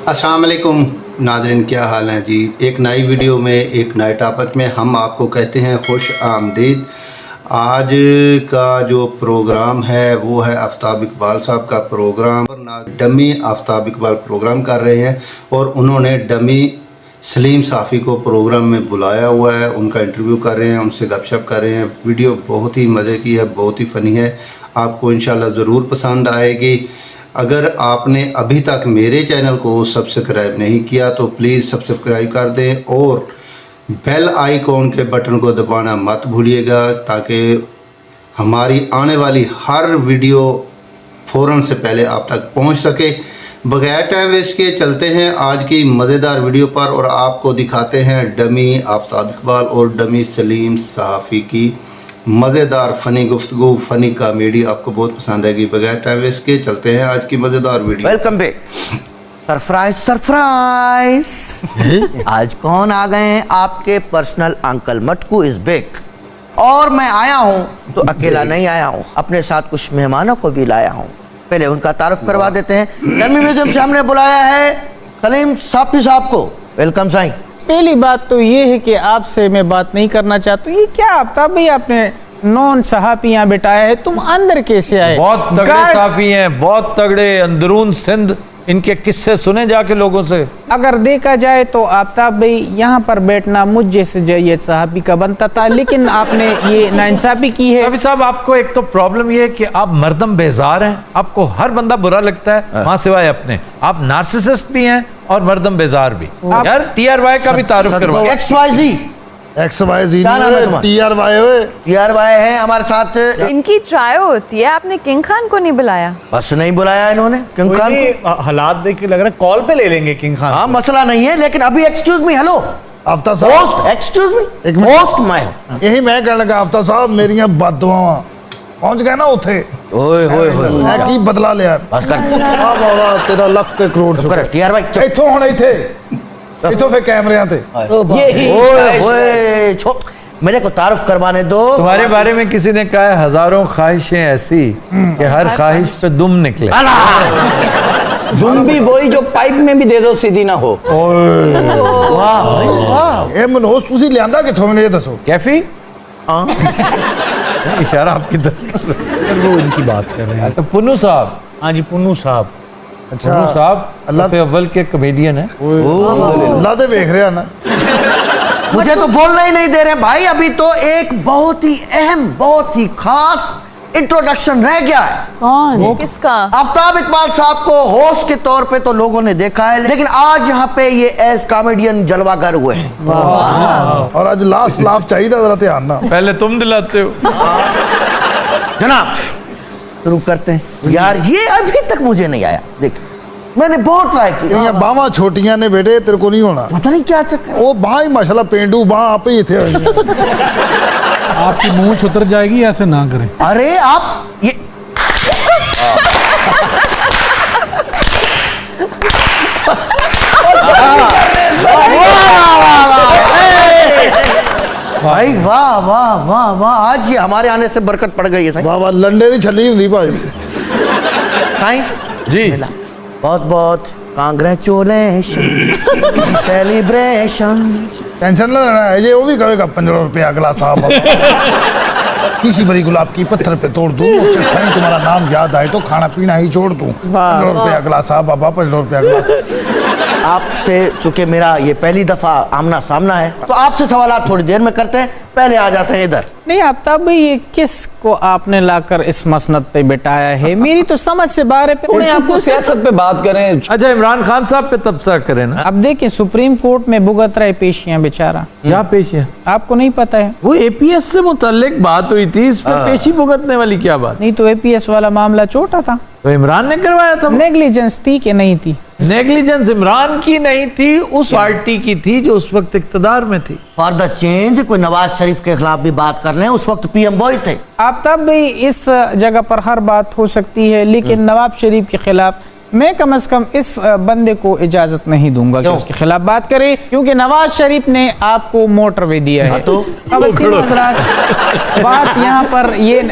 अस्सलाम वालेकुम नाज़रीन, क्या हाल है जी। एक नई वीडियो में एक नए टॉपिक में हम आपको कहते हैं खुश आमदीद। आज का जो प्रोग्राम है वो है आफ्ताब इकबाल साहब का programme. Dummy Aftab Iqbal programme कर रहे हैं और उन्होंने डमी सलीम साफ़ी को प्रोग्राम में बुलाया हुआ है। उनका इंटरव्यू कर रहे हैं, उनसे गपशप कर रहे हैं। वीडियो बहुत ही मज़े की है, बहुत ही फ़नी है, आपको इंशाल्लाह ज़रूर पसंद आएगी। अगर आपने अभी तक मेरे चैनल को सब्सक्राइब नहीं किया तो प्लीज़ सब्सक्राइब कर दें और बेल आइकॉन के बटन को दबाना मत भूलिएगा ताकि हमारी आने वाली हर वीडियो फ़ौरन से पहले आप तक पहुंच सके। बगैर टाइम वेस्ट के चलते हैं आज की मज़ेदार वीडियो पर और आपको दिखाते हैं डमी आफ्ताब इकबाल और डमी सलीम साफ़ी की मज़ेदार फ़नी गुफ्तगू, फ़नी कॉमेडी आपको बहुत पसंद आएगी। बगैर टाइम वेस्ट के चलते हैं आज की मज़ेदार video. Welcome back. Surprise surprise आज कौन आ गए हैं? आपके personal uncle Matku is back. और मैं आया हूँ तो अकेला नहीं आया हूँ, अपने साथ कुछ मेहमानों को भी लाया हूँ। पहले उनका तारुफ करवा देते हैं। डमी म्यूजियम से हमने बुलाया है सलीम साफ़ी साहब को। वेलकम साईं। पहली बात तो ये है कि आपसे मैं बात नहीं करना चाहता हूँ। ये क्या आफ्ताब भाई आपने नॉन सहाफ़ी यहाँ बिठाया है, तुम अंदर कैसे आए? बहुत तगड़े सहाफ़ी हैं, बहुत तगड़े। अंदरून सिंध इनके किस्से सुने जाके लोगों से। अगर देखा जाए तो आफ्ताब भाई यहाँ पर बैठना मुझ जैसे ये सहाफ़ी का बनता था, लेकिन आपने ये नाइंसाफ़ी की है। सहाफ़ी साहब, आपको एक तो प्रॉब्लम ये है कि आप मर्दम बेजार हैं, आपको हर बंदा बुरा लगता है वहाँ सिवाय अपने। आप नार्सिसिस्ट भी हैं और मर्दम बेजार भी। यार TRY का भी तारुफ करवा। XYZ है हमारे साथ। इनकी ट्रायो होती है, आपने किंग खान को नहीं बुलाया? बस नहीं बुलाया इन्होंने किंग खान को। हालात देख के लग रहा है कॉल पे ले लेंगे किंग खान। हाँ मसला नहीं है, लेकिन अभी एक्सक्यूज मी, हेलो आफ्ताब साहब, एक्सक्यूज मी, मोस्ट मैं यही मैं कहने लगा आफ्ताब साहब मेरियां बददुआवां पहुंच गए ना उथे। ओए होए होए मैं की बदला लिया। बस कर वाह वाह वाह, तेरा लख ते करोड़ कर टीआर भाई। इथों हुण इथे इथों फिर कैमरियां ते ओए होए मेरे को तारुफ करवाने दो। तुम्हारे बारे में किसी ने कहा है हजारों ख्वाहिशें ऐसी कि हर ख्वाहिश पे दुम निकले। जुम भी वही जो पाइप में भी दे दो सीधी ना हो। वाह वाह। ए मनोज तुसी लियांदा किथों मैनूं ये दसो। कैफी इशारा आपकी तरफ। वो इनकी बात कर रहे हैं। तो पुन्नू साहब। हाँ जी पुन्नू साहब। अच्छा पुन्नू साहब अल्लाह अव्वल के कॉमेडियन है। अल्लाह ते देख रहा ना। मुझे तो बोलना ही नहीं दे रहे भाई। अभी तो एक बहुत ही अहम, बहुत ही खास इंट्रोडक्शन रह गया है। कौन? किसका? आफ्ताब इकबाल साहब को होस्ट के तौर पे तो लोगों ने देखा है, लेकिन आज यहाँ पे ये एज कॉमेडियन जलवागर हुए हैं। और आज लास्ट लाफ चाहिए जरा ध्यान ना। पहले तुम दिलाते हो। जनाब शुरू करते हैं। यार ये अभी तक मुझे नहीं आया। देख मैंने बहुत ट्राई किया। ये बावां छोटियां ने बेटे तेरे को नहीं होना। पता नहीं क्या चक्कर। वो बाह ही माशाल्लाह पेंडू बाह आप ही इथे आई। आपकी मूंछ उतर जाएगी, ऐसे ना करें। अरे आप ये भाई वाह वाह वाह वाह, आज ये हमारे आने से बरकत पड़ गई है साईं। वाह वाह, लंडे दी छली हुंदी भाई। साईं जी बहुत बहुत कांग्रेचुलेशन सेलिब्रेशन। टेंशन ना लेना है, ये वो भी कहेगा 15 रुपया अगला साहब। किसी बड़ी गुलाब की पत्थर पे तोड़ दूं, साईं तुम्हारा नाम याद आए तो खाना पीना ही छोड़ दूं। 15 रुपया अगला साहब बाबा, 15 रुपया अगला साहब। आपसे चूंकि मेरा ये पहली दफा आमना सामना है तो आपसे सवालात थोड़ी देर में करते हैं। पहले आ जाते हैं इधर। नहीं आफ्ताब भाई, ये किस को आपने लाकर इस मसनद पे बिठाया है? मेरी तो समझ से बाहर है। उन्हें आपको सियासत पे बात करें। अच्छा इमरान खान साहब पे तबसरा करें ना। अब देखिए सुप्रीम कोर्ट में भुगत रहे पेशियां बेचारा। क्या पेशी है? आपको नहीं पता है? वो APS से मुताल्लिक बात हुई थी, इस पर पेशी भुगतने वाली क्या बात? नहीं तो APS वाला मामला छोटा था। तो इमरान ने करवाया था। नेग्लिजेंस थी कि नहीं थी? नेग्लिजेंस इमरान की नहीं थी, उस पार्टी की थी जो उस वक्त इक्तदार में थी। फॉर द चेंज कोई नवाज शरीफ के खिलाफ भी बात कर रहे हैं, उस वक्त PM बॉय थे। आफ्ताब भाई इस जगह पर हर बात हो सकती है, लेकिन नवाज शरीफ के खिलाफ मैं कम से कम इस बंदे को इजाजत नहीं दूंगा कि उसके खिलाफ बात करे, क्योंकि नवाज शरीफ ने आपको मोटरवे दिया है। तो अब तीनों हज़रात बात यहाँ पर ये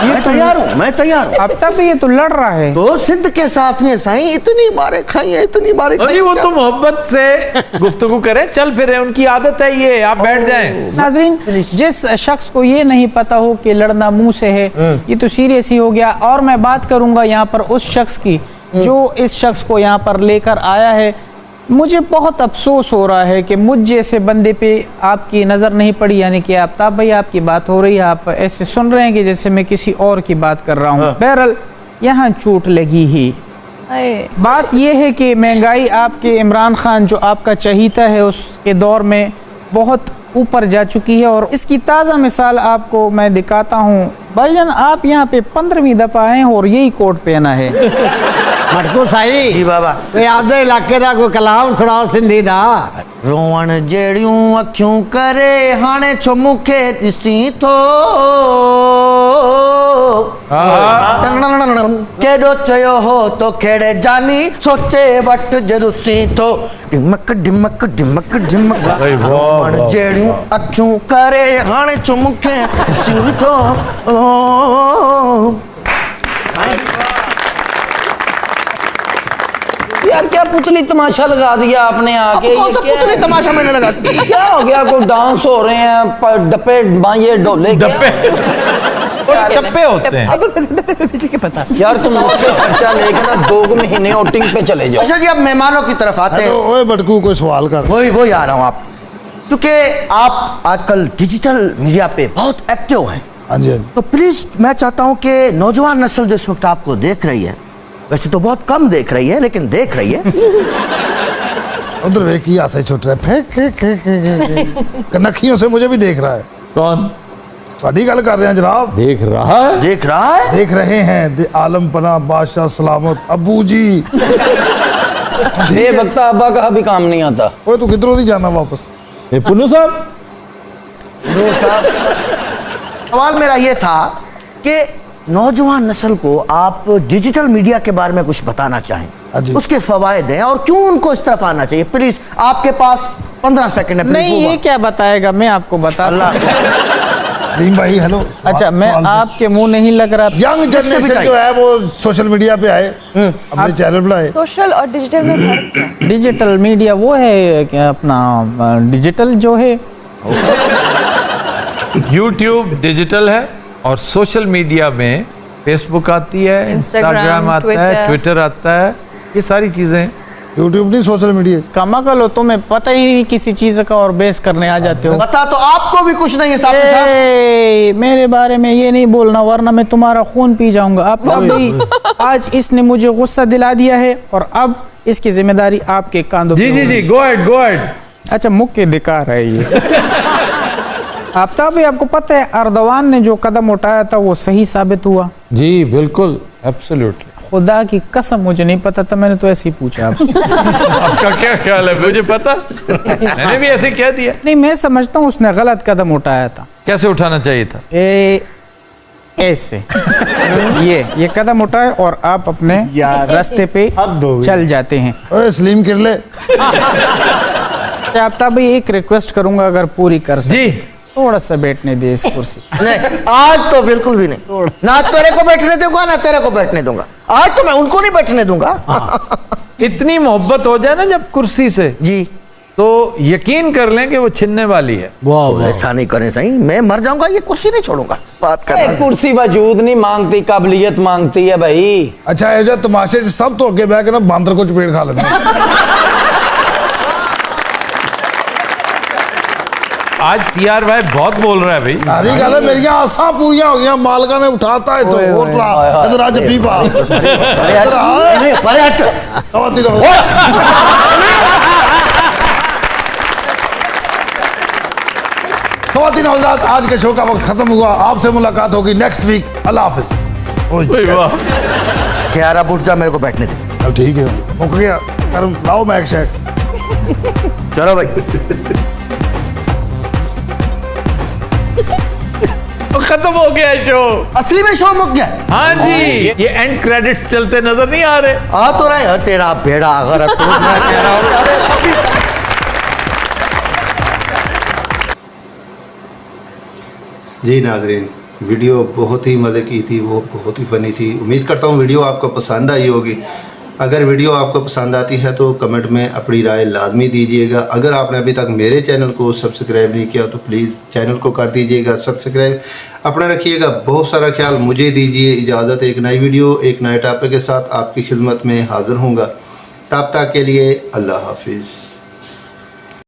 मैं तैयार हूँ, मैं तैयार हूँ। अब तब ये तो लड़ रहा है। तो सिद्ध के साथ में साईं इतनी मारे खाई है, इतनी मारे खाई अरे वो क्या? तो मोहब्बत से गुफ्तगू करें, चल फिर उनकी आदत है ये, आप बैठ जाएं। नाजरीन, जिस शख्स को ये नहीं पता हो कि लड़ना मुंह से है, ये तो सीरियस ही हो गया। और मैं बात करूंगा यहाँ पर उस शख्स की जो इस शख्स को यहाँ पर लेकर आया है। मुझे बहुत अफसोस हो रहा है कि मुझ जैसे बंदे पे आपकी नज़र नहीं पड़ी, यानी कि आफ्ताब भाई आपकी बात हो रही है, आप ऐसे सुन रहे हैं कि जैसे मैं किसी और की बात कर रहा हूँ। बहरहाल यहाँ चोट लगी ही। अरे बात यह है कि महंगाई आपके इमरान खान जो आपका चहीता है उसके दौर में बहुत ऊपर जा चुकी है, और इसकी ताज़ा मिसाल आपको मैं दिखाता हूँ। भाईजान, आप यहाँ पे 15वीं दफ़ा आए हैं और यही कोट पहना है। मटकू साई जी बाबा। कोई आपदे इलाके दा कोई कलाम सुनाओ सिंधी दा। रोवण जड़ियूं अखियूं करे हाणे छो मूंखे ॾिसी थो, केॾो चयो हो तो खेड़े जानी सोचे वठ जरुसी थो, ढिमक ढिमक ढिमक ढिमक। रोवण जड़ियूं अखियूं करे हाणे छो मूंखे ॾिसी थो। यार क्या पुतली तमाशा लगा दिया आपने आके? कौन सा पुतली तमाशा मैंने लगा? क्या हो गया? कोई डांस हो रहे हैं, डप्पे बाइये डोले क्या? टप्पे होते हैं। यार तुम मुझसे खर्चा लेके ना 2 महीने आउटिंग पे चले जाओ। अच्छा जी, अब मेहमानों की तरफ आते हैं। ओए बटकू कोई सवाल कर। वही आ रहा हूँ आप, क्योंकि आप आजकल डिजिटल मीडिया पे बहुत एक्टिव हैं। हाँ जी, हाँ जी। तो प्लीज मैं चाहता हूँ कि नौजवान नस्ल जो इस वक्त आपको देख रही है, वैसे तो बहुत कम देख रही है लेकिन देख रही है, उधर वे की आसे छुट रहा है, कनखियों से मुझे भी देख रहा है। कौन बड़ी गल कर रहे हैं जनाब। देख रहा है? देख रहा है। देख रहे हैं आलम पना बादशाह सलामत अबू जी। ये वक्त अब्बा का भी काम नहीं आता। ओए तू किधरों नहीं जाना वापस? पुन्नू साहब, सवाल मेरा ये था कि नौजवान नस्ल को आप डिजिटल मीडिया के बारे में कुछ बताना हाँ चाहें, जी। उसके फवायद हैं और क्यों उनको इस तरफ आना चाहिए। प्लीज आपके पास 15 सेकंड है। नहीं, ये क्या बताएगा, मैं आपको बता। रीम भाई हेलो। अच्छा, मैं आपके मुंह नहीं लग रहा। यंग जनरेशन जो है वो सोशल मीडिया पे आए, अपने चैनल बनाए। सोशल और डिजिटल में फर्क क्या है? डिजिटल मीडिया वो है कि अपना डिजिटल जो है यूट्यूब डिजिटल है और सोशल मीडिया में फेसबुक आती है, इंस्टाग्राम आता है, ट्विटर आता है, ये सारी चीजें। यूट्यूब नहीं, सोशल मीडिया। कमाल हो, तुम्हें पता ही नहीं किसी चीज का और बेस करने आ जाते हो। बता तो आपको भी कुछ नहीं है साहब। मेरे बारे में ये नहीं बोलना वरना मैं तुम्हारा खून पी जाऊंगा। आप अभी आज इसने मुझे गुस्सा दिला दिया है और अब इसकी जिम्मेदारी आपके कांधों पे जी जी होगी। जी, गो अहेड। अच्छा, मुक्के दिखा रहा है ये। आफ्ताब भाई, आपको पता है अर्दवान ने जो कदम उठाया था वो सही साबित हुआ? जी बिल्कुल, एब्सोल्युटली। खुदा की कसम मुझे नहीं पता था, मैंने तो ऐसे ही पूछा आपसे। आपका क्या ख्याल है? मुझे पता, मैंने भी ऐसे कह दिया। नहीं, मैं समझता हूँ उसने गलत कदम उठाया था। कैसे उठाना चाहिए था? ऐसे ये कदम उठाए और आप अपने रास्ते पे चल जाते हैं। ओए सलीम किरले। आफ्ताब भाई, एक रिक्वेस्ट करूंगा अगर पूरी कर सके, जी। थोड़ा सा बैठने दे इस कुर्सी। नहीं, आज तो बिल्कुल भी नहीं। ना तेरे को बैठने दूंगा ना तेरे को बैठने दूंगा। आज तो मैं उनको नहीं बैठने दूंगा। इतनी मोहब्बत हो जाए ना जब कुर्सी से, जी, तो यकीन कर लें कि वो छिनने वाली है। ऐसा नहीं करें सही, मैं मर जाऊंगा, ये कुर्सी नहीं छोड़ूंगा। बात कर कुर्सी वजूद नहीं मांगती, काबिलियत मांगती है भाई। अच्छा ऐसा तमाशे सब तो अगे बह के ना बांदर को चपेट खा लेते। आज टीआर भाई बहुत बोल रहा है भाई। सारी गल है, मेरी आसा पूरी हो गई। मालका ने उठाता है तो और चला इधर आज पीपा इधर ख़वातीन और हज़रात, आज के शो का वक्त खत्म हुआ। आपसे मुलाकात होगी नेक्स्ट वीक। अल्लाह हाफिज। चेहरा बुट जा, मेरे को बैठने दे। अब ठीक है, मुक गया। कर लाओ मैक शैक। चलो भाई, खत्म हो गया शो। असली में शो मुक गया। हाँ जी, ये एंड क्रेडिट्स चलते नजर नहीं आ रहे। आ तो रहे हैं, तेरा बेड़ा अगर तो मैं कह रहा हूँ। अरे अभी जी नाज़रीन, वीडियो बहुत ही मज़े की थी, वो बहुत ही फ़नी थी। उम्मीद करता हूँ वीडियो आपको पसंद आई होगी। अगर वीडियो आपको पसंद आती है तो कमेंट में अपनी राय लाजमी दीजिएगा। अगर आपने अभी तक मेरे चैनल को सब्सक्राइब नहीं किया तो प्लीज़ चैनल को कर दीजिएगा सब्सक्राइब। अपना रखिएगा बहुत सारा ख्याल। मुझे दीजिए इजाज़त। एक नई वीडियो एक नए टॉपिक के साथ आपकी खिदमत में हाज़िर होऊंगा। तब तक के लिए अल्लाह हाफिज़।